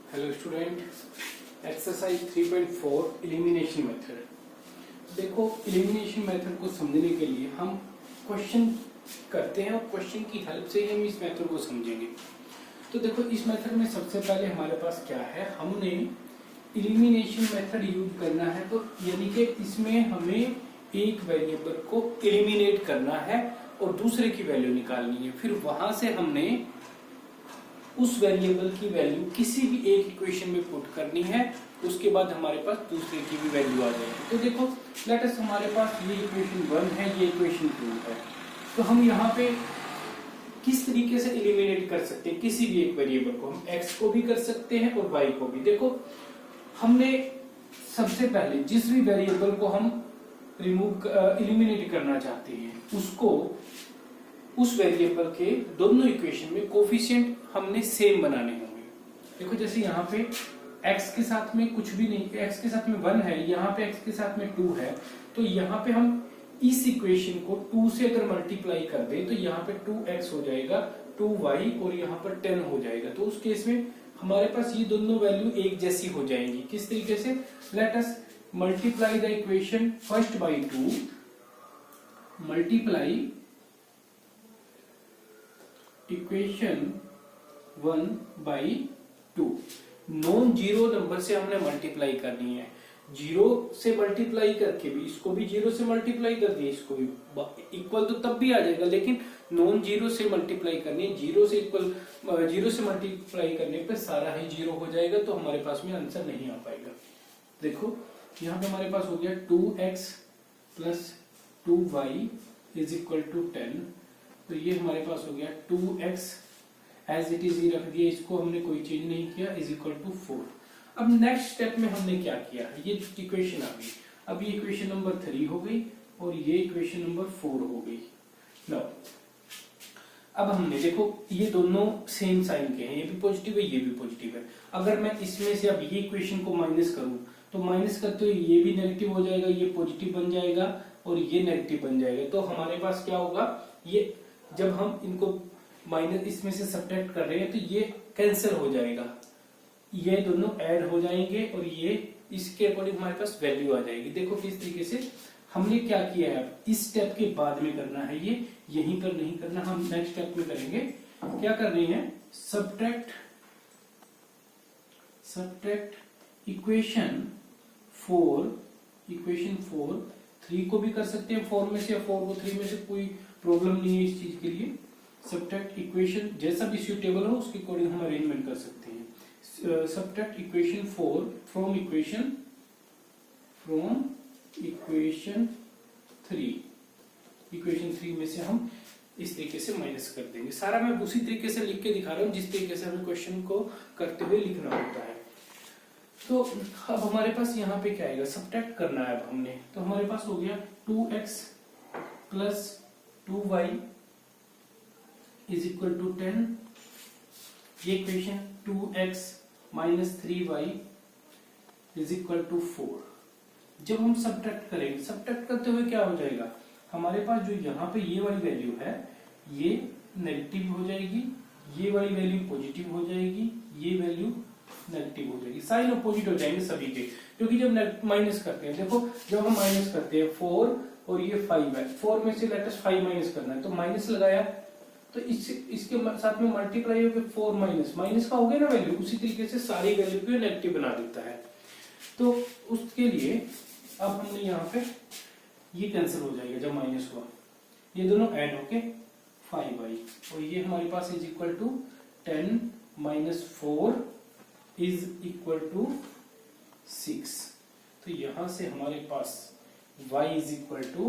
Hello student, exercise 3.4 elimination method. देखो, elimination method को समझने के लिए हम क्वेश्चन करते हैं और क्वेश्चन की हेल्प से ही हम इस मेथड को समझेंगे। तो देखो, इस मेथड में सबसे पहले हमारे पास क्या है, हमने एलिमिनेशन मेथड यूज करना है। तो यानी कि इसमें हमें एक वेरिएबल को एलिमिनेट करना है और दूसरे की वैल्यू निकालनी है। फिर वहां से हमने उस वेरिएबल की वैल्यू किसी भी एक इक्वेशन में पुट करनी है, उसके बाद हमारे पास दूसरे की भी वैल्यू आ जाएगी। तो देखो, लेट अस हमारे पास ये इक्वेशन 1 है, ये इक्वेशन 2 है। तो हम यहाँ पे किस तरीके से एलिमिनेट कर सकते हैं किसी भी एक वेरिएबल को। हम x को भी कर सकते हैं और y को भी। देखो, हमने सबसे पहले जिस भी वेरिएबल को हम एलिमिनेट करना चाहते हैं, उसको उस वेरिएबल के दोनों इक्वेशन में कोफिशिएंट हमने सेम बनाने होंगे। देखो, जैसे यहाँ पे x के साथ में कुछ भी नहीं, x के साथ में 1 है, यहाँ पे x के साथ में 2 है। तो यहाँ पे हम इस इक्वेशन को 2 से अगर मल्टीप्लाई कर दें तो यहाँ पे 2x हो जाएगा, 2y और यहाँ पर 10 हो जाएगा। तो उस केस में हमारे पास ये दोनों वैल्यू एक जैसी हो जाएंगी। किस तरीके से? Let us multiply the equation first by 2, multiply equation 1 by 2। Non zero number से हमने मल्टीप्लाई करनी है। जीरो से मल्टीप्लाई करके भी, इसको भी जीरो से मल्टीप्लाई कर दिए, इसको भी इक्वल तो तब भी आ जाएगा, लेकिन नॉन जीरो से मल्टीप्लाई करनी है। जीरो से इक्वल, जीरो से मल्टीप्लाई करने पे सारा ही जीरो हो जाएगा, तो हमारे पास में आंसर नहीं आ पाएगा। देखो, यहाँ पे हमारे पास हो गया 2x plus 2y is equal to 10। तो ये हमारे पास हो गया 2x as it is he रख दिया, इसको हमने कोई चेंज नहीं किया, इज इक्वल टू 4। अब नेक्स्ट स्टेप में हमने क्या किया, ये इक्वेशन आ गई। अब ये इक्वेशन नंबर 3 हो गई और ये इक्वेशन नंबर 4 हो गई। लो, अब हमने देखो, ये दोनों सेम साइन के हैं, ये भी पॉजिटिव है, ये भी पॉजिटिव है। अगर मैं इसमें से अब ये इक्वेशन को माइनस करूं, तो माइनस करते हुए ये भी नेगेटिव हो जाएगा, ये पॉजिटिव बन जाएगा और ये नेगेटिव बन जाएगा। तो हमारे पास क्या होगा, ये जब हम इनको माइनस इसमें से सब्ट्रैक्ट कर रहे हैं तो ये कैंसिल हो जाएगा, ये दोनों ऐड हो जाएंगे और ये इसके अकॉर्डिंग हमारे पास वैल्यू आ जाएगी। देखो किस तरीके से हमने क्या किया है। इस स्टेप के बाद में करना है, ये यहीं पर नहीं करना, हम नेक्स्ट स्टेप में करेंगे। क्या कर रहे हैं, सब्ट्रैक्ट इक्वेशन 4 3 को भी कर सकते हैं 4 में से, या 4 को 3 में से, कोई प्रॉब्लम नहीं है इस चीज के लिए। सब्ट्रैक्ट इक्वेशन जैसा भी सूटेबल हो उसके अकॉर्डिंग हम अरेंजमेंट कर सकते हैं। Subtract equation 4 from equation 3। Equation 3 में से हम इस तरीके से माइनस कर देंगे। सारा मैं उसी तरीके से लिख के दिखा रहा हूँ जिस तरीके से हमें क्वेश्चन को करते हुए लिखना होता है। तो अब हमारे पास यहाँ पे क्या आएगा, सब्ट्रैक्ट करना है अब हमने। तो हमारे पास हो गया 2x plus 2y is equal to 10। ये equation 2x minus 3y is equal to 4। जब हम सब्ट्रैक्ट करेंगे, सब्ट्रैक्ट करते हुए क्या हो जाएगा, हमारे पास जो यहाँ पे ये वाली वैल्यू है ये नेगेटिव हो जाएगी, ये वाली वैल्यू पॉजिटिव हो जाएगी, ये वैल्यू नेगेटिव हो जाएगी। साइन अपोजिट हो जाएंगे सभी के, क्योंकि जब माइनस करते हैं, देखो जब हम माइनस करते हैं 4 और ये 5 है, 4 में से लेट अस 5 माइनस करना है, तो माइनस लगाया तो इसके साथ में मल्टीप्लाई होकर 4 माइनस का हो गया ना वैल्यू, उसी तरीके से सारी वैल्यू को नेगेटिव बना देता है। तो उसके लिए अब हमने यहाँ पे ये कैंसिल हो जाएगा जब माइनस हुआ, ये दोनों ऐड होके 5y और ये हमारे पास is equal to 10 minus 4 is equal to 6। तो यहां से हमारे पास y इज इक्वल टू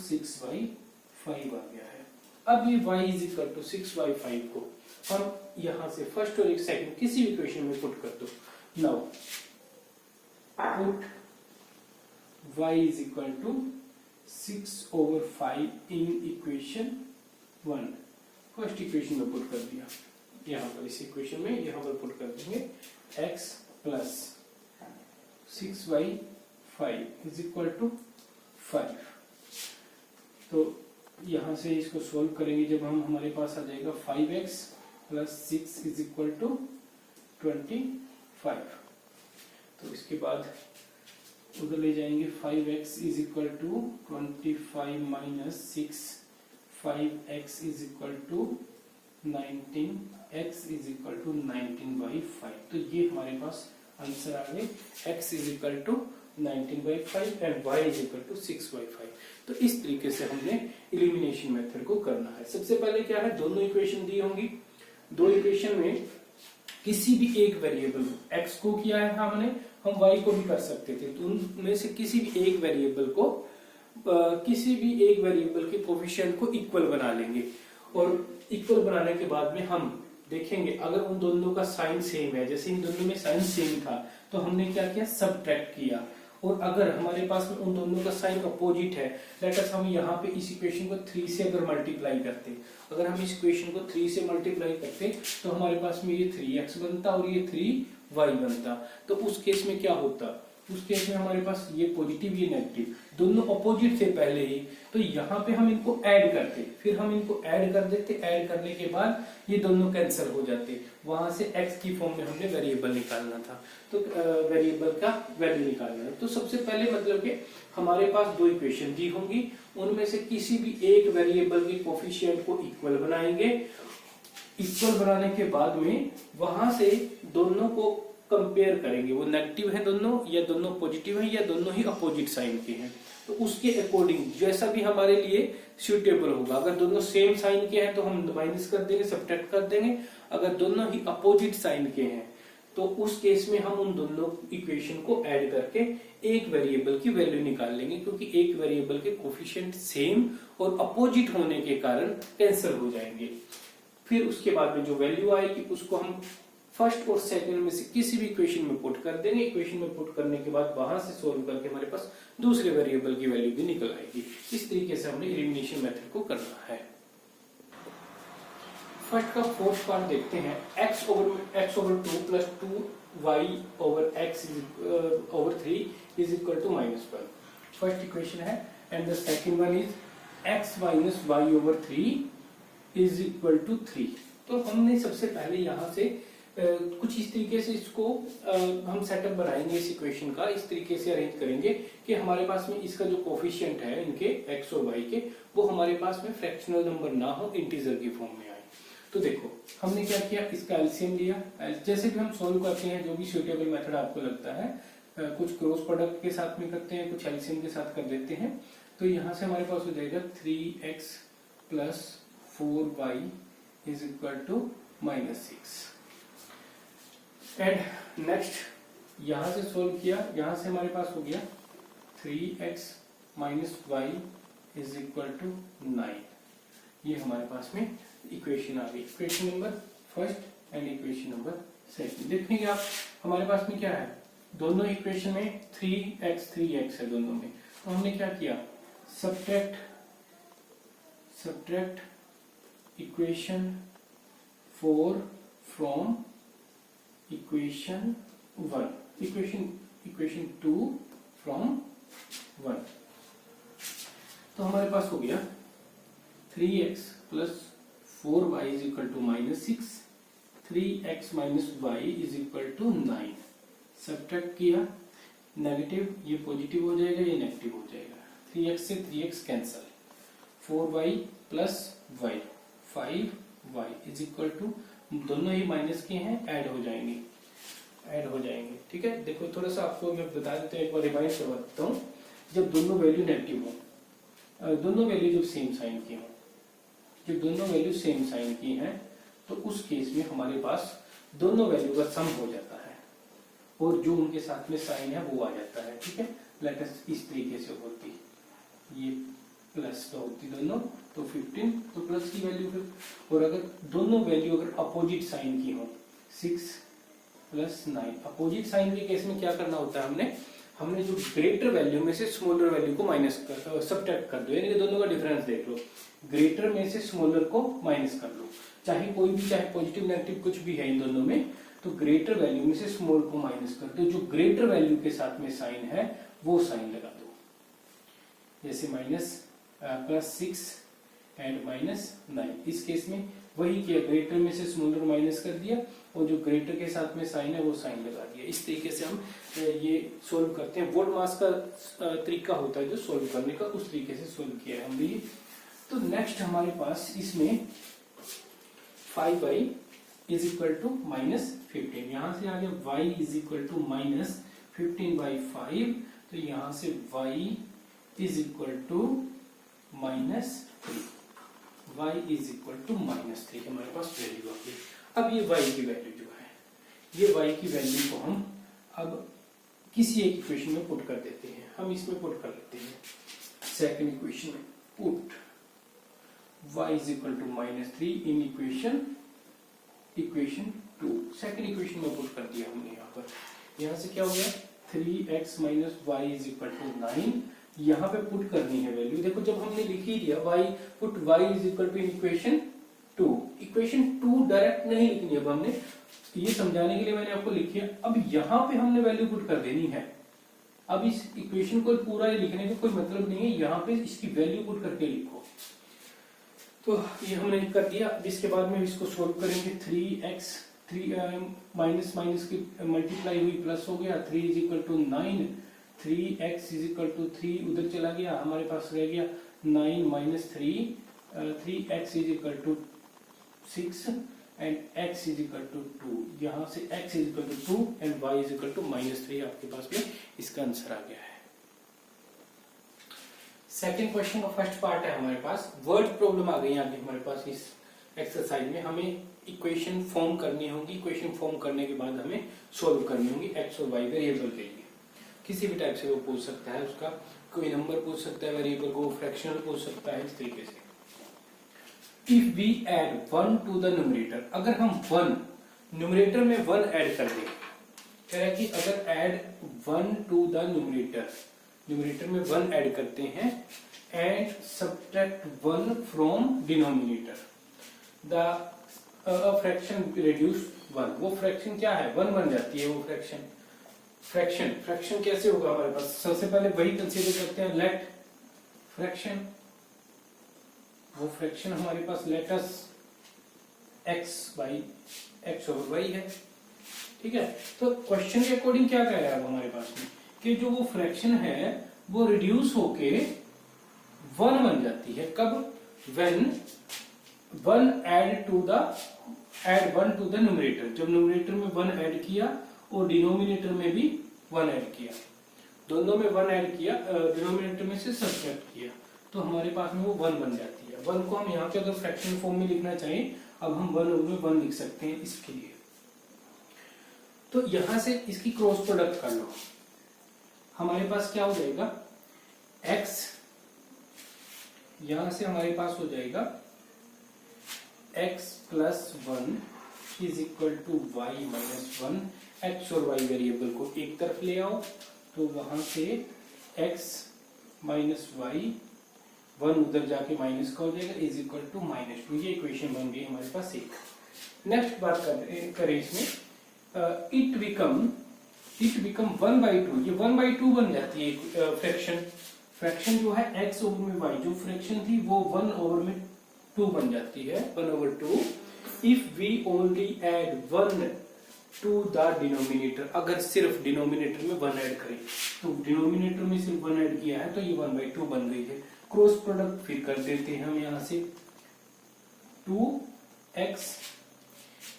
6/5 आ गया है। अब ये y इज इक्वल टू 6/5 को हम यहां से फर्स्ट और एक सेकंड किसी भी इक्वेशन में पुट कर दो। Now put y is equal to 6/5 in equation 1। First equation में पुट कर दिया, यहाँ पर इस इक्वेशन में यहाँ पर पुट कर देंगे x plus 6/5 is equal to 5। तो यहां से इसको सोल्व करेंगे, जब हम हमारे पास आ जाएगा 5x plus 6 is equal to 25। तो इसके बाद उधर ले जाएंगे 5x is equal to 25 minus 6, 5x is equal to 19, x is equal to 19/5। तो ये हमारे पास आंसर आ गए, x is equal to 19/5 and y is equal to 6/5। तो इस तरीके से हमने एलिमिनेशन मेथड को करना है। सबसे पहले क्या है, दोनों इक्वेशन दी होंगी, दो इक्वेशन में किसी भी एक वेरिएबल x को किया है हमने, हम y को भी कर सकते थे। तो उनमें से किसी भी एक वेरिएबल को किसी भी एक वेरिएबल के कोफिशिएंट को इक्वल बना लेंगे, और इक्वल बनाने के बाद में हम देखेंगे अगर उन दोनों का साइन सेम है, जैसे इन दोनों में साइन सेम था तो हमने क्या किया, सब्ट्रैक्ट किया। और अगर हमारे पास में उन दोनों का साइन अपोजिट है, लेट अस हम यहाँ पे इस इक्वेशन को 3 से अगर मल्टीप्लाई करते, अगर हम इस इक्वेशन को 3 से मल्टीप्लाई करते तो हमारे पास में ये 3x बनता और ये 3y बनता। तो उस केस में क्या होता, उस केस में हमारे पास ये पॉजिटिव ये नेगेटिव दोनों अपोजिट थे पहले ही, तो यहाँ पे हम इनको ऐड करते, फिर हम इनको ऐड कर देते, ऐड करने के बाद ये दोनों कैंसिल हो जाते। वहां से x की फॉर्म में हमने वेरिएबल निकालना था, तो वेरिएबल का वैल्यू निकालना है। तो सबसे पहले मतलब कि हमारे पास दो इक्वेशन दी होंगी, उनमें से किसी भी एक वेरिएबल के कोफिशिएंट को इक्वल बनाएंगे। इक्वल बनाने के बाद में वहां से दोनों को कंपेयर करेंगे, वो नेगेटिव है दोनों या दोनों पॉजिटिव है या दोनों ही अपोजिट साइन के हैं। तो उसके अकॉर्डिंग जैसा भी हमारे लिए सूटेबल होगा, अगर दोनों सेम साइन के हैं तो हम माइनस कर देंगे, सब्ट्रैक्ट कर देंगे। अगर दोनों ही अपोजिट साइन के हैं तो उस केस में हम उन दोनों इक्वेशन को ऐड करके एक वेरिएबल की वैल्यू निकाल लेंगे, क्योंकि एक वेरिएबल के कोफिशिएंट सेम और अपोजिट होने के कारण कैंसिल हो जाएंगे। फिर उसके बाद में जो वैल्यू आएगी उसको हम फर्स्ट और सेकंड में से किसी भी इक्वेशन में पुट कर देंगे। इक्वेशन में पुट करने के बाद वहां से सोल्व करके हमारे पास दूसरे वेरिएबल की वैल्यू भी निकल आएगी। इस तरीके से हमने एलिमिनेशन मेथड को करना है। फर्स्ट का फोर्थ पार्ट देखते हैं, x over 2 plus 2y over x over 3 is equal to -1। First equation है, and the second one is x minus y over 3 is equal to 3। तो हमने सबसे पहले यहाँ से कुछ इस तरीके से इसको हम सेटअप बनाएंगे, इस इक्वेशन का इस तरीके से अरेंज करेंगे कि हमारे पास में इसका जो कोफिशिएंट है इनके x और y के, वो हमारे पास में फ्रैक्शनल नंबर ना हो, इंटीजर की फॉर्म में आए। तो देखो हमने क्या किया, इसका एलसीएम लिया। जैसे भी हम सोल्व करते हैं, जो भी सूटेबल मेथड आपको लगता है, कुछ क्रॉस प्रोडक्ट के साथ में करते हैं, कुछ एलसीएम के साथ कर देते हैं। तो यहाँ से हमारे पास हो जाएगा 3x plus 4y is equal to -6। And next यहां से सोल्व किया, यहां से हमारे पास हो गया 3x minus y is equal to 9। ये हमारे पास में इक्वेशन आ गई, equation number first and equation number second. देखेंगे आप हमारे पास में क्या है, दोनों इक्वेशन में 3x है दोनों में। तो हमने क्या किया, subtract equation 4 from equation 1, equation 2 from 1। तो हमारे पास हो गया 3x plus 4y is equal to -6, 3x minus y is equal to 9। Subtract किया, नेगेटिव ये पॉजिटिव हो जाएगा, ये नेगेटिव हो जाएगा, 3x से 3x cancel, 4y plus y 5y is equal to, दोनों ही माइनस के हैं, ऐड हो जाएंगे। ठीक है, देखो थोड़ा सा आपको मैं बता देता हूँ, एक बार रिवाइज करवा देता हूँ। जब दोनों वैल्यू नेगेटिव हो, दोनों वैल्यू जब सेम साइन की हो, जब दोनों वैल्यू सेम साइन की हैं, तो उस केस में हमारे पास दोनों वैल्यू का सम हो जाता है और जो उनके साथ में साइन है वो आ जाता है। ठीक है, लेट अस इस तरीके से होती, ये प्लस तो होती दोनों, तो 15 तो प्लस की वैल्यू फिर, और अगर दोनों वैल्यू अगर अपोजिट साइन की हो, 6 प्लस 9, अपोजिट साइन के केस में क्या करना होता है, हमने जो ग्रेटर वैल्यू में से स्मॉलर वैल्यू को माइनस कर सब्ट्रैक्ट कर दो, यानी कि दोनों का डिफरेंस देख लो, ग्रेटर में से स्मॉलर को माइनस कर लो, चाहे कोई भी, चाहे पॉजिटिव नेगेटिव कुछ भी है इन दोनों में, तो ग्रेटर वैल्यू में से स्मॉल को माइनस कर दो, जो ग्रेटर वैल्यू के साथ में साइन है वो साइन लगा दो, जैसे माइनस +6 एंड -9। इस केस में वही किया, ग्रेटर में से स्मॉलर माइनस कर दिया और जो ग्रेटर के साथ में साइन है वो साइन लगा दिया। इस तरीके से हम ये सोल्व करते हैं। वोल्ट मास का तरीका होता है जो सोल्व करने का, उस तरीके से सोल्व किया है हमने ये। तो नेक्स्ट हमारे पास इसमें 5y इज इक्वल टू -15, यहां से आगे y इज इक्वल टू -15/5, तो यहां से y is equal to -3, y is equal to -3 हमारे पास वैल्यू आ गई। अब ये y की वैल्यू जो है, ये y की वैल्यू को हम अब किसी एक इक्वेशन में पुट कर देते हैं। हम इसमें पुट कर लेते हैं सेकंड इक्वेशन में, put y is equal to -3 in equation 2। Second equation में पुट कर दिया हमने यहाँ पर। यहाँ से क्या हो गया, 3x - y is equal to 9, यहाँ पे पुट करनी है वैल्यू। देखो जब हमने लिख ही दिया put y is equal to in equation 2, equation 2 direct नहीं लिखनी, अब हमने ये समझाने के लिए मैंने आपको लिखी है। अब यहाँ पे हमने वैल्यू पुट कर देनी है। अब इस इक्वेशन को पूरा लिखने का कोई मतलब नहीं है, यहाँ पे इसकी वैल्यू पुट करके लिखो। तो ये हमने कर दिया। अब इसके बाद में इसको सोल्व करेंगे। 3x माइनस माइनस की मल्टीप्लाई हुई प्लस हो गया, 3 is equal to 9, 3x is equal to 3 उधर चला गया, हमारे पास रह गया 9 minus 3x is equal to 6 and x is equal to 2, यहाँ से x is equal to 2 and y is equal to -3 आपके पास में इसका आंसर आ गया है। सेकंड क्वेश्चन का फर्स्ट पार्ट है हमारे पास। वर्ड प्रॉब्लम आ गई आगे हमारे पास इस एक्सरसाइज में। हमें इक्वेशन फॉर्म करनी होगी, इक्वेशन फॉर्म करने के बाद हमें सोल्व करनी होगी x और y वेरिएबल के लिए। किसी भी टाइप से वो पूछ सकता है, उसका कोई नंबर पूछ सकता है, वेरिएबल को फ्रैक्शनल पूछ सकता है, इस तरीके से। If we add 1 to the numerator, अगर हम 1 न्यूमरेटर में 1 ऐड कर दें, कह रहा है कि अगर ऐड 1 टू द न्यूमरेटर में 1 ऐड करते हैं and subtract 1 from denominator, the fraction reduce 1। वो फ्रैक्शन क्या है, 1 बन जाती है वो फ्रैक्शन कैसे होगा हमारे पास। सबसे पहले वही कंसीडर करते हैं, लेट फ्रैक्शन, वो फ्रैक्शन हमारे पास लेटस x over y है, ठीक है। तो क्वेश्चन के अकॉर्डिंग क्या कह रहा है अब हमारे पास में कि जो वो फ्रैक्शन है वो रिड्यूस होके 1 बन जाती है। कब, when 1 add 1 to the numerator, जब न्यूमरेटर में 1 ऐड किया और डिनोमिनेटर में भी 1 ऐड किया, दोनों में 1 ऐड किया, डिनोमिनेटर में से सब्ट्रैक्ट किया, तो हमारे पास में वो 1 बन जाती है। 1 को हम यहाँ पे अगर फ्रैक्शन फॉर्म में लिखना चाहें, अब हम 1 में 1 लिख सकते हैं इसके लिए। तो यहां से इसकी क्रॉस प्रोडक्ट कर लो, हमारे पास क्या हो जाएगा, x, यहां से हमारे पास हो जाएगा x plus 1 is equal to y minus 1। x और y वेरिएबल को एक तरफ ले आओ, तो वहां से x माइनस वाई 1 उधर जाके माइनस का हो जाएगा, इज इक्वल टू -2। ये इक्वेशन बन गई हमारे पास एक। नेक्स्ट बात करें इसमें, इट बिकम 1/2, ये 1/2 बन जाती है फ्रैक्शन जो है x ओवर में y, जो फ्रैक्शन थी वो 1 ओवर में 2 बन जाती है, 1/2। If we only add 1 to the denominator, अगर सिर्फ डिनोमिनेटर में 1 ऐड करें, तो डिनोमिनेटर में सिर्फ 1 ऐड किया है तो ये 1/2 बन गई है। क्रॉस प्रोडक्ट फिर कर देते हैं हम यहां से, 2x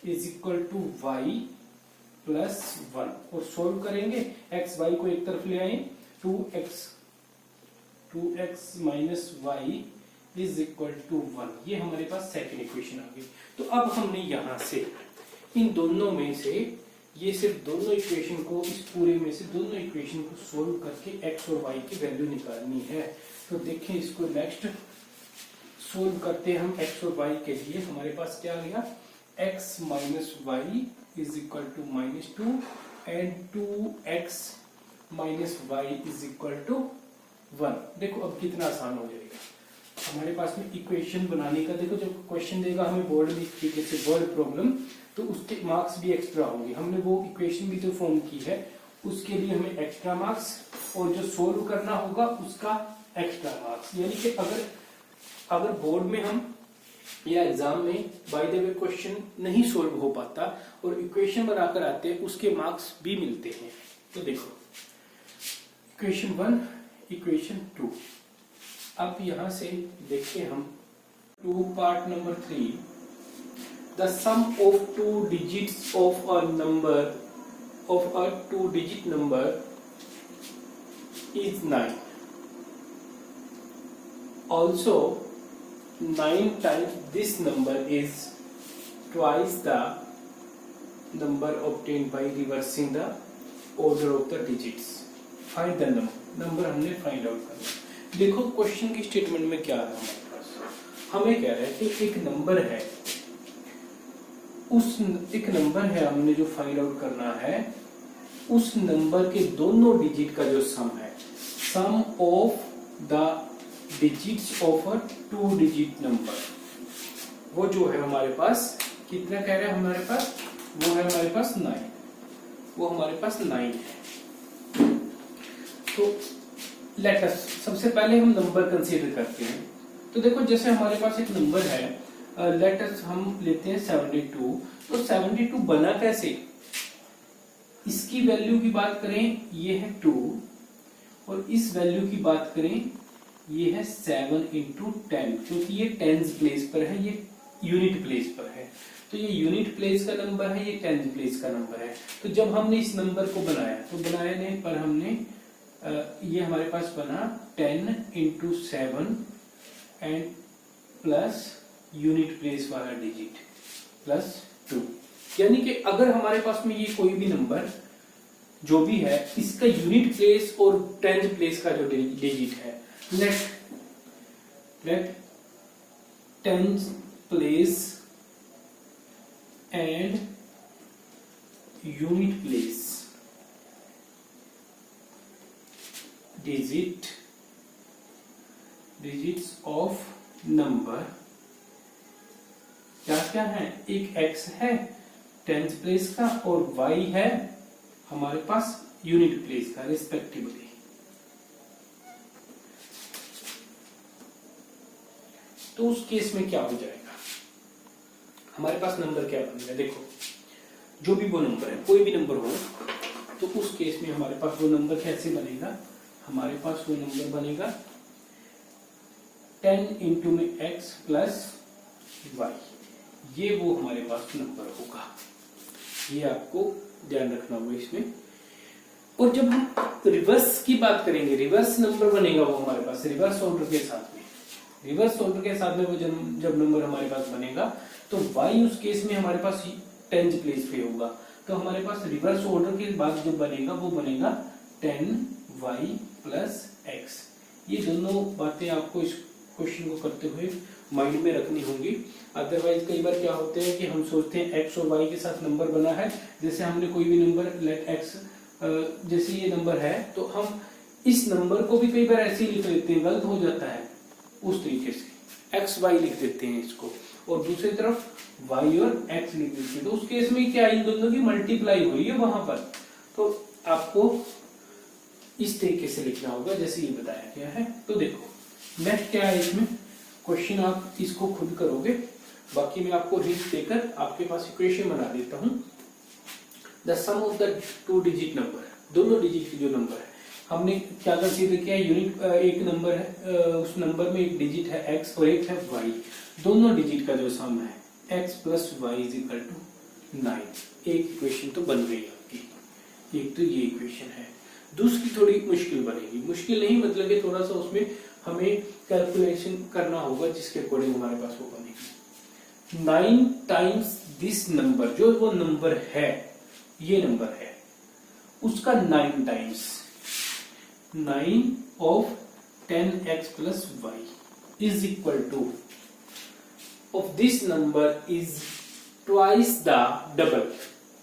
is equal to y plus 1 और सोल्व करेंगे, x y को एक तरफ ले आए, 2x minus y is equal to 1। ये हमारे पास सेकंड इक्वेशन आ गई। तो अब हमने यहां से इन दोनों में से, ये सिर्फ दोनों इक्वेशन को, इस पूरे में से दोनों इक्वेशन को सोल्व करके x और y की वैल्यू निकालनी है। तो देखिए इसको नेक्स्ट सोल्व करते हैं हम x और y के लिए। हमारे पास क्या आ गया, x minus y is equal to -2 and 2x minus y is equal to 1। देखो अब कितना आसान हो जाएगा हमारे पास में इक्वेशन बनाने का। देखो जब क्वेश्चन देगा हमें बोर्ड में इस तरीके से वर्ड प्रॉब्लम, तो उसके मार्क्स भी एक्स्ट्रा होंगे। हमने वो इक्वेशन भी जो फॉर्म की है उसके लिए हमें एक्स्ट्रा मार्क्स, और जो सोल्व करना होगा उसका एक्स्ट्रा मार्क्स। यानी कि अगर बोर्ड में हम या एग्जाम में बाय द वे क्वेश्चन नहीं सोल्व हो पाता और इक्वेशन बनाकर आते हैं, उसके मार्क्स भी मिलते हैं। तो देखो इक्वेशन 1, इक्वेशन 2। अब यहां से देखिए हम 2 part number 3, the sum of 2 digits of a number of a 2-digit number is 9. Also, 9 times this number is twice the number obtained by reversing the order of the digits. Find the number हमने find out करना। देखो question की statement में क्या है हमारे पास, हमें कह रहा है कि एक नंबर है, उस एक नंबर है हमने जो फाइंड आउट करना है, उस नंबर के दोनों डिजिट का जो सम है, sum of the digits of a 2 digit number, वो जो है हमारे पास कितना कह रहे हैं हमारे पास, वो है हमारे पास 9, वो हमारे पास 9 है। तो लेट अस सबसे पहले हम नंबर कंसीडर करते हैं। तो देखो जैसे हमारे पास एक नंबर है, लेट अस हम लेते हैं 72। तो 72 बना कैसे, इसकी वैल्यू की बात करें ये है 2 और इस वैल्यू की बात करें ये है 7 into 10, क्योंकि ये टेंस प्लेस पर है, ये यूनिट प्लेस पर है। तो ये यूनिट प्लेस का नंबर है, ये टेंस प्लेस का नंबर है। तो जब हमने इस नंबर को बनाया, तो बनाने पर हमने ये हमारे पास बना 10 into 7 and plus unit place वाला डिजिट प्लस 2। यानी कि अगर हमारे पास में ये कोई भी नंबर जो भी है, इसका यूनिट प्लेस और टेंथ प्लेस का जो डिजिट है, let tenth place and unit place digits of number क्या क्या है, एक x है टेंथ प्लेस का और y है हमारे पास यूनिट प्लेस का रिस्पेक्टिवली। तो उस केस में क्या हो जाएगा, हमारे पास नंबर क्या बनेगा, देखो जो भी वो नंबर है, कोई भी नंबर हो, तो उस केस में हमारे पास वो नंबर कैसे बनेगा, हमारे पास वो नंबर बनेगा 10 into में x प्लस y, ये वो हमारे पास नंबर होगा। ये आपको ध्यान रखना होगा इसमें। और जब हम रिवर्स की बात करेंगे, रिवर्स नंबर बनेगा वो हमारे पास रिवर्स ऑर्डर के साथ में, रिवर्स ऑर्डर के साथ में वो जब नंबर हमारे पास बनेगा तो y उस केस में हमारे पास 10th प्लेस पे होगा। तो हमारे पास रिवर्स ऑर्डर के बाद जो बनेगा वो बनेगा 10y प्लस x। ये दोनों बातें आपको इस क्वेश्चन को करते हुए माइंड में रखनी होंगी। अदरवाइज कई बार क्या होते हैं कि हम सोचते हैं x और y के साथ नंबर बना है, जैसे हमने कोई भी नंबर लेट x, जैसे ये नंबर है तो हम इस नंबर को भी कई बार ऐसे ही लिख लेते हैं, गलत हो जाता है उस तरीके से x y लिख देते हैं इसको, और दूसरी तरफ y और x लिख देते हैं। तो उस केस में क्या, इन दोनों की मल्टीप्लाई हुई है वहां पर, तो आपको इस तरीके से लिखना होगा जैसे ये बताया गया है। तो देखो नेक्स्ट क्या है इसमें क्वेश्चन, आप इसको खुद करोगे, बाकी मैं आपको हिंट देकर आपके पास इक्वेशन बना देता हूं। The sum of the 2 digit number, दोनों डिजिट की जो नंबर है, हमने क्या कंसीडर किया, यूनिट एक नंबर है, उस नंबर में एक डिजिट है x और एक है y, दोनों डिजिट का जो सम है x plus y is equal to 9। एक इक्वेशन तो बन गई आपकी, एक तो ये इक्वेशन है। दूसरी थोड़ी मुश्किल बनेगी, मुश्किल नहीं मतलब कि थोड़ा सा उसमें हमें कैलकुलेशन करना होगा जिसके अकॉर्डिंग हमारे पास वो बनेगी। 9 टाइम्स दिस नंबर, जो वो नंबर है, ये नंबर है, उसका 9 times 9 of 10x plus y is equal to of this number is twice the double,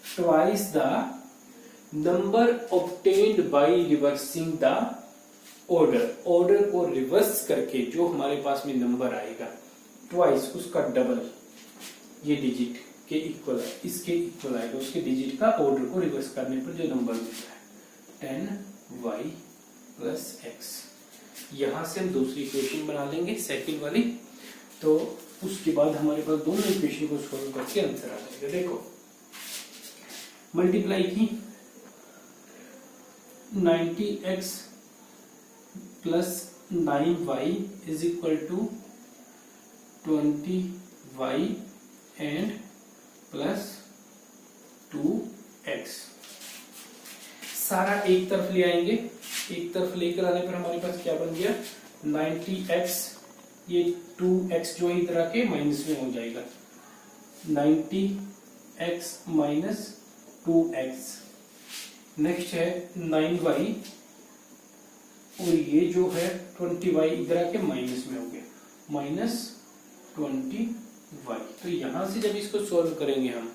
twice the number obtained by reversing the order, order को रिवर्स करके जो हमारे पास में नंबर आएगा ट्वाइस, उसका डबल ये डिजिट के इक्वल है, इसके इक्वल आएगा, उसके डिजिट का ऑर्डर को रिवर्स करने पर जो नंबर मिलता है 10y प्लस x। यहां से हम दूसरी इक्वेशन बना लेंगे सेकंड वाली। तो उसके बाद हमारे पास दोनों इक्वेशन को सोल्व करके आंसर आ जाएगा। देखो मल्टीप्लाई की 90x plus 9y is equal to 20y and plus 2x। सारा एक तरफ ले आएंगे, एक तरफ लेकर आने पर हमारे पास क्या बन गया 90x, ये 2x जो इधर आके माइनस में हो जाएगा 90x माइनस 2x। नेक्स्ट है 9y और ये जो है 20y इधर आके माइनस में हो गया माइनस 20y। तो यहां से जब इसको सॉल्व करेंगे हम,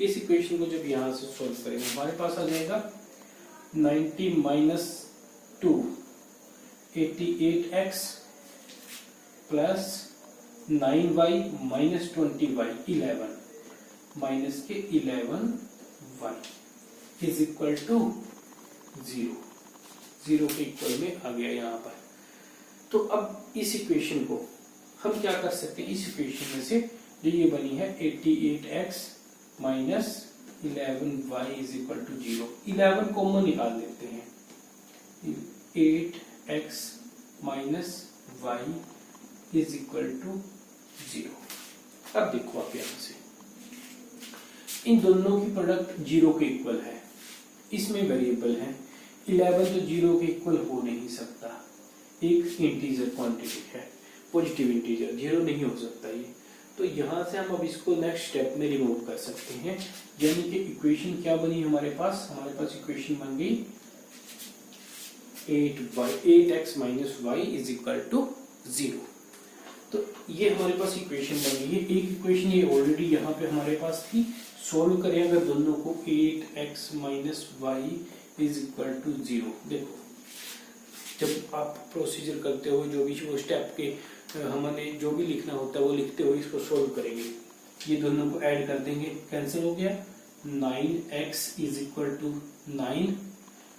इस इक्वेशन को जब यहां से सॉल्व करेंगे हमारे पास आ जाएगा 90 minus 2 88x plus 9y minus 20y 11 minus के 11y इज इक्वल टू 0 के इक्वल में आ गया यहाँ पर। तो अब इस इक्वेशन को हम क्या कर सकते हैं, इस इक्वेशन में से जो ये बनी है 88x minus 11y is equal to 0, 11 common निकाल देते हैं 8x minus y is equal to 0। अब देखो आप यहां से इन दोनों की प्रोडक्ट 0 के इक्वल है, इसमें वेरिएबल है 11 तो 0 के इक्वल हो नहीं सकता, एक इंटीजर क्वांटिटी है, पॉजिटिव इंटीजर 0 नहीं हो सकता ये। तो यहां से हम अब इसको नेक्स्ट स्टेप में रिमूव कर सकते हैं, यानी कि इक्वेशन क्या बनी हमारे पास इक्वेशन बन गई 8x minus y is equal to 0। तो ये हमारे पास इक्वेशन बन गई है। एक इक्वेशन ये ऑलरेडी यहाँ पे हमारे पास थी, सोल्व करें अगर दोनों को 8x minus y is equal to 0। देखो जब आप प्रोसीजर करते हो, जो भी वो स्टेप के हमने जो भी लिखना होता है वो लिखते हुए इसको सोल्व करेंगे। ये दोनों को ऐड कर देंगे, कैंसिल हो गया 9x इज इक्वल टू 9,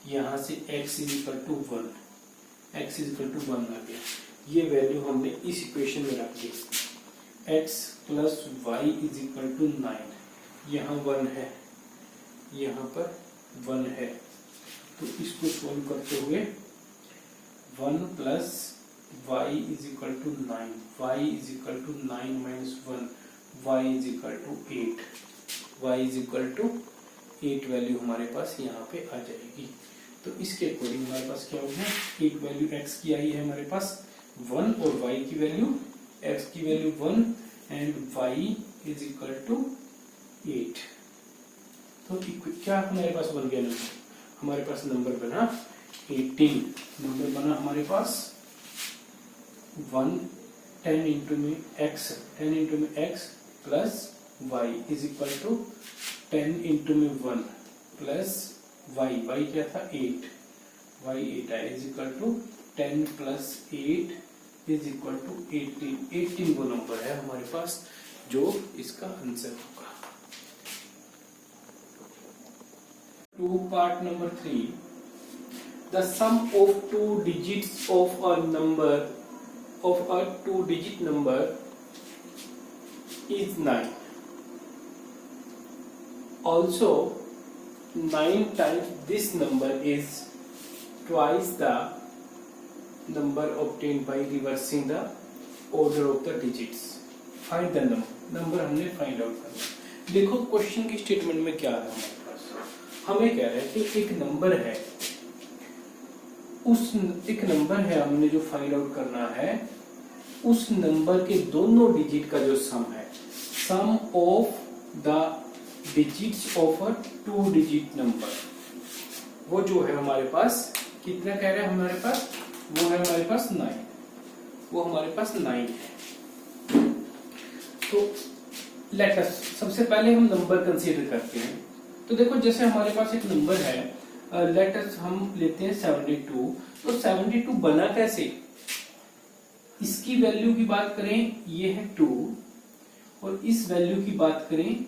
यहाँ से x is equal to 1, x is equal to 1 आ गया। ये वैल्यू हमने इस इक्वेशन में रख दी, x plus y is equal to 9, यहाँ 1 है, यहाँ पर 1 है, तो इसको सोल्व करते हुए 1 plus y is equal to 9, y is equal to 9 minus 1, y is equal to 8, y is equal to 8 value हमारे पास यहाँ पे आ जाएगी। तो इसके अकॉर्डिंग हमारे पास क्या हो गया, एक वैल्यू x की आई है हमारे पास 1 और y की वैल्यू, x की value 1 and y is equal to 8। तो क्या हमारे पास बन गया नंबर, हमारे पास नंबर बना 18, नंबर बना हमारे पास 1 10 इंटू में x plus y is equal to 10 into में 1 प्लस y क्या था 8, y 8 है is equal to 10 plus 8 is equal to 18 वो नंबर है हमारे पास जो इसका आंसर होगा। Two part number 3, the sum of two digits of a number of a two-digit number is 9. Also, 9 times this number is twice the number obtained by reversing the order of the digits. Find the number हमने find out करना। देखो question की statement में क्या है हमारे पास, हमें कह रहा है कि एक नंबर है, उस एक नंबर है हमने जो फाइंड आउट करना है, उस नंबर के दोनों डिजिट का जो सम है, sum of the digits of a two digit number, वो जो है हमारे पास कितना कह रहे हैं हमारे पास, वो है हमारे पास 9, वो हमारे पास 9 है। तो लेट अस सबसे पहले हम नंबर कंसीडर करते हैं। तो देखो जैसे हमारे पास एक नंबर है, लेट अस हम लेते हैं 72। तो 72 बना कैसे, इसकी वैल्यू की बात करें ये है 2 और इस वैल्यू की बात करें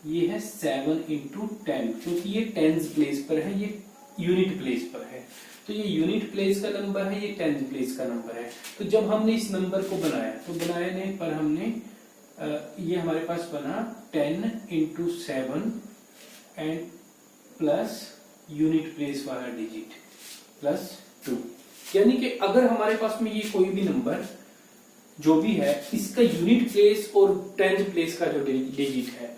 ये है 7 इंटू 10, क्योंकि ये टेंस प्लेस पर है, ये यूनिट प्लेस पर है। तो ये यूनिट प्लेस का नंबर है, ये टेंस प्लेस का नंबर है। तो जब हमने इस नंबर को बनाया तो बनाने पर हमने ये हमारे पास बना 10 into 7 and plus unit place वाला डिजिट प्लस 2, यानी कि अगर हमारे पास में ये कोई भी नंबर जो भी है इसका यूनिट प्लेस और टेंथ प्लेस का जो डिजिट है,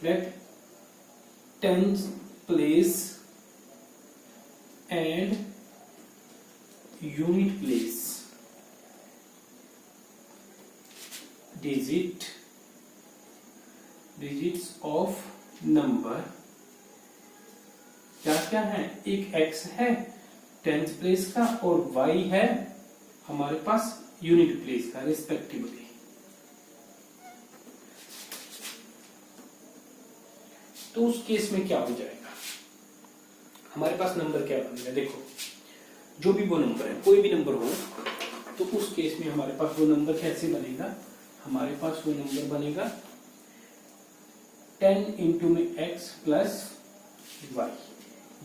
let tenth place and unit place digits of number क्या क्या है, एक x है टेंथ प्लेस का और y है हमारे पास यूनिट प्लेस का रिस्पेक्टिवली। तो उस केस में क्या हो जाएगा, हमारे पास नंबर क्या बनेगा, देखो जो भी वो नंबर है, कोई भी नंबर हो, तो उस केस में हमारे पास वो नंबर कैसे बनेगा, हमारे पास वो नंबर बनेगा 10 इंटू में x प्लस y,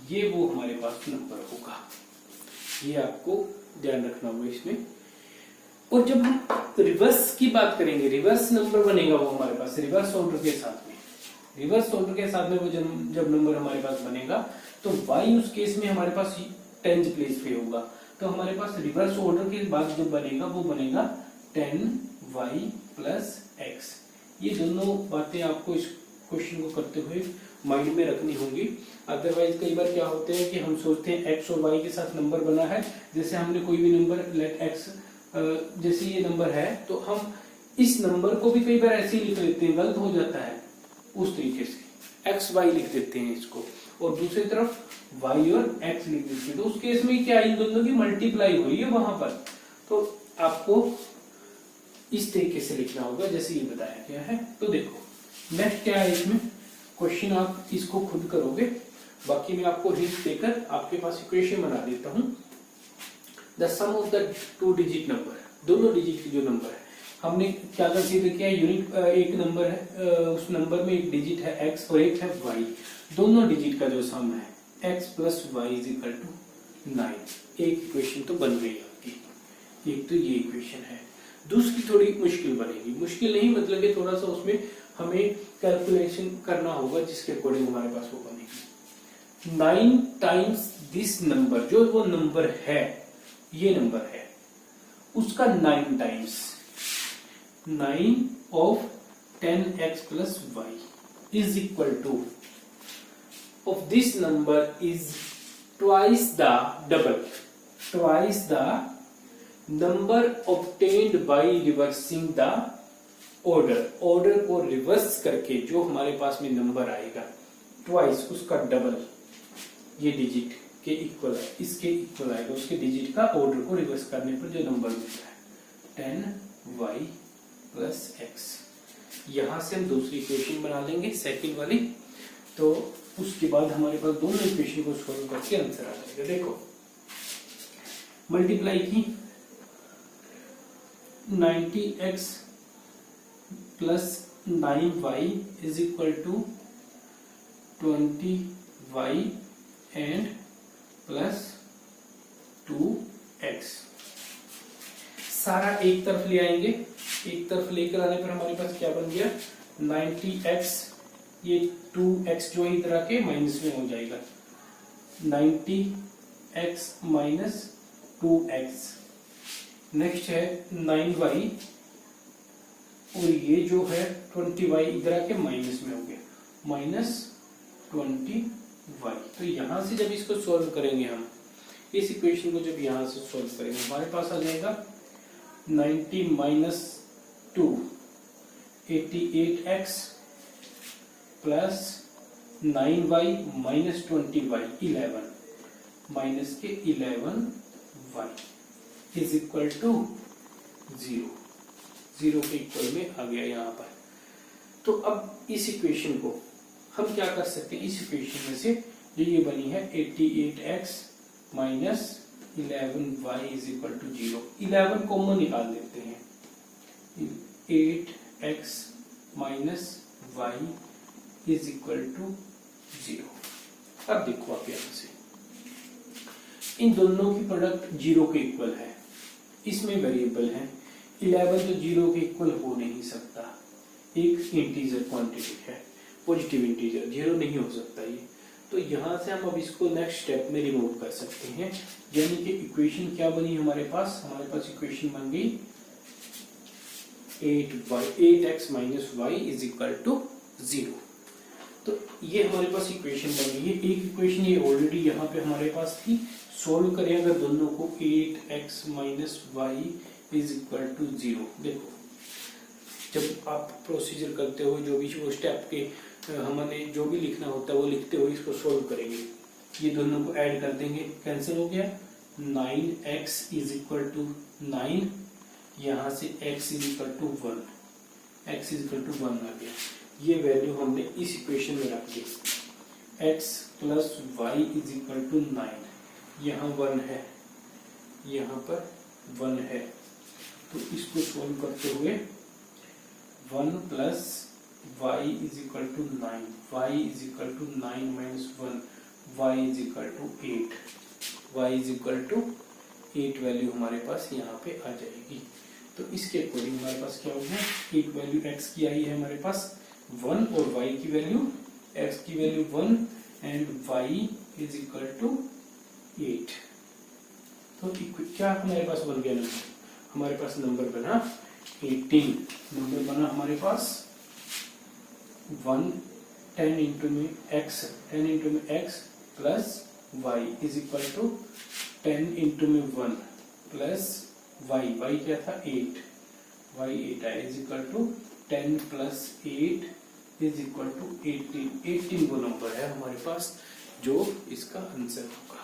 ये वो हमारे पास नंबर होगा। ये आपको ध्यान रखना होगा इसमें। और जब हम रिवर्स की बात करेंगे, रिवर्स नंबर बनेगा वो हमारे पास रिवर्स ऑर्डर के साथ में, रिवर्स ऑर्डर के साथ में वो जब नंबर हमारे पास बनेगा तो y उस केस में हमारे पास 10th प्लेस पे होगा, तो हमारे पास रिवर्स ऑर्डर के बाद जो बनेगा वो बनेगा 10y प्लस x। ये दोनों बातें आपको इस क्वेश्चन को करते हुए माइंड में रखनी होगी। अदरवाइज कई बार क्या होते हैं कि हम सोचते हैं x और y के साथ नंबर बना है, जैसे हमने कोई भी नंबर लेट x, जैसे ये नंबर है तो हम इस नंबर को भी कई बार ऐसे ही लिख लेते हैं, गलत हो जाता है उस तरीके से x y लिख देते हैं इसको, और दूसरी तरफ y और x लिख देते हैं, तो उस केस में क्या इन दोनों की मल्टीप्लाई हुई है वहां पर, तो आपको इस तरीके से लिखना होगा जैसे ये बताया गया है। तो देखो नेक्स्ट क्या है इसमें क्वेश्चन, आप इसको खुद करोगे, बाकी मैं आपको हिंट देकर आपके पास इक्वेशन बना देता हूं। The sum of the two digit number, दोनों डिजिट की जो नंबर है, हमने क्या कंसीडर किया, यूनिट एक नंबर है, उस नंबर में एक डिजिट है x और एक है y, दोनों डिजिट का जो सम है x plus y is equal to 9। एक इक्वेशन तो बन गई आपकी, एक तो ये इक्वेशन है। दूसरी थोड़ी मुश्किल बनेगी, मुश्किल नहीं मतलब कि थोड़ा सा उसमें हमें कैलकुलेशन करना होगा जिसके अकॉर्डिंग हमारे पास वो बनेगी। 9 टाइम्स दिस नंबर, जो वो नंबर है, ये नंबर है, उसका 9 times 9 of 10x plus y is equal two of this number is twice the double, twice the number obtained by reversing the order, order को रिवर्स करके जो हमारे पास में नंबर आएगा ट्वाइस, उसका डबल, ये डिजिट के इक्वल है, इसके इक्वल आएगा, उसके डिजिट का ऑर्डर को रिवर्स करने पर जो नंबर मिलता है 10y प्लस x। यहां से हम दूसरी इक्वेशन बना लेंगे सेकंड वाली, तो उसके बाद हमारे पास दोनों इक्वेशन को सॉल्व करके आंसर आ जाएगा। देखो मल्टीप्लाई की 90x plus 9y is equal to 20y and plus 2x। सारा एक तरफ ले आएंगे, एक तरफ लेकर आने पर हमारे पास क्या बन गया 90x, ये 2x जो इधर आके माइनस में हो जाएगा, 90x माइनस 2x। नेक्स्ट है 9y और ये जो है 20y इधर आके माइनस में हो गया, माइनस 20y। तो यहां से जब इसको सॉल्व करेंगे हम, इस इक्वेशन को जब यहां से सॉल्व करेंगे हमारे पास आ जाएगा 90 minus 2 88x plus 9y minus 20y 11 minus के 11y इज इक्वल टू 0, 0 के इक्वल में आ गया यहाँ पर। तो अब इस इक्वेशन को हम क्या कर सकते हैं, इस इक्वेशन में से जो ये बनी है 88x minus 11y is equal to 0, 11 common निकाल देते हैं, 8x minus y is equal to 0। अब देखो आप यहां से इन दोनों की प्रोडक्ट 0 के इक्वल है, इसमें वेरिएबल है, 11 तो 0 के इक्वल हो नहीं सकता, एक इंटीजर क्वांटिटी है, पॉजिटिव इंटीजर, 0 नहीं हो सकता ये। तो यहां से हम अब इसको नेक्स्ट स्टेप में रिमूव कर सकते हैं, यानी कि इक्वेशन क्या बनी हमारे पास इक्वेशन बन गई 8x minus y is equal to 0। तो ये हमारे पास इक्वेशन बन गई है। एक इक्वेशन ये ऑलरेडी यहाँ पे हमारे पास थी, सोल्व करें अगर दोनों को 8x minus y is equal to 0। देखो जब आप प्रोसीजर करते हो, जो भी वो स्टेप के हमने जो भी लिखना होता है वो लिखते हुए इसको सोल्व करेंगे। ये दोनों को ऐड कर देंगे, कैंसिल हो गया, 9x इज इक्वल टू 9, यहाँ से x is equal to 1, x is equal to 1 आ गया। ये वैल्यू हमने इस इक्वेशन में रख दी, x plus y is equal to 9, यहाँ 1 है, यहाँ पर 1 है, तो इसको सोल्व करते हुए 1 plus y is equal to 9, y is equal to 9 minus 1, y is equal to 8, y is equal to 8 value हमारे पास यहाँ पे आ जाएगी। तो इसके अकॉर्डिंग हमारे पास क्या हो गया, एक वैल्यू x की आई है हमारे पास 1 और y की वैल्यू, x की value 1 and y is equal to 8। तो क्या हमारे पास बन गया नंबर, हमारे पास नंबर बना 18, नंबर बना हमारे पास 1 10 इंटू में x plus y is equal to 10 into में 1 प्लस y क्या था 8, y 8 है is equal to 10 plus 8 is equal to 18 वो नंबर है हमारे पास जो इसका आंसर होगा।